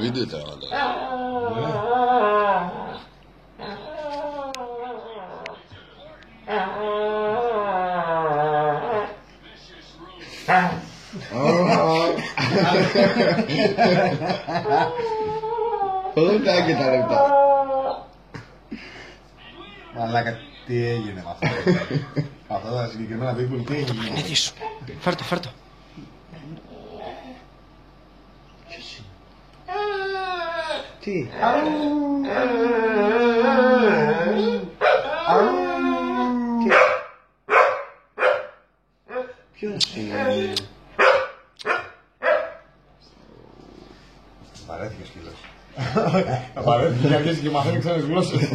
βίντεο τραβάω. Ποδοτά και τα λεπτά. Μαλάκα, τι έγινε με αυτό. Αυτά τα συγκεκριμένα people, τι έγινε. Εκεί σου. Φέρτο, φέρτο. Τι. Ποιος είναι? Βαρέθηκε σκύλος. Βαρέθηκε και αρχίσει και μαθαίνει ξένες γλώσσες.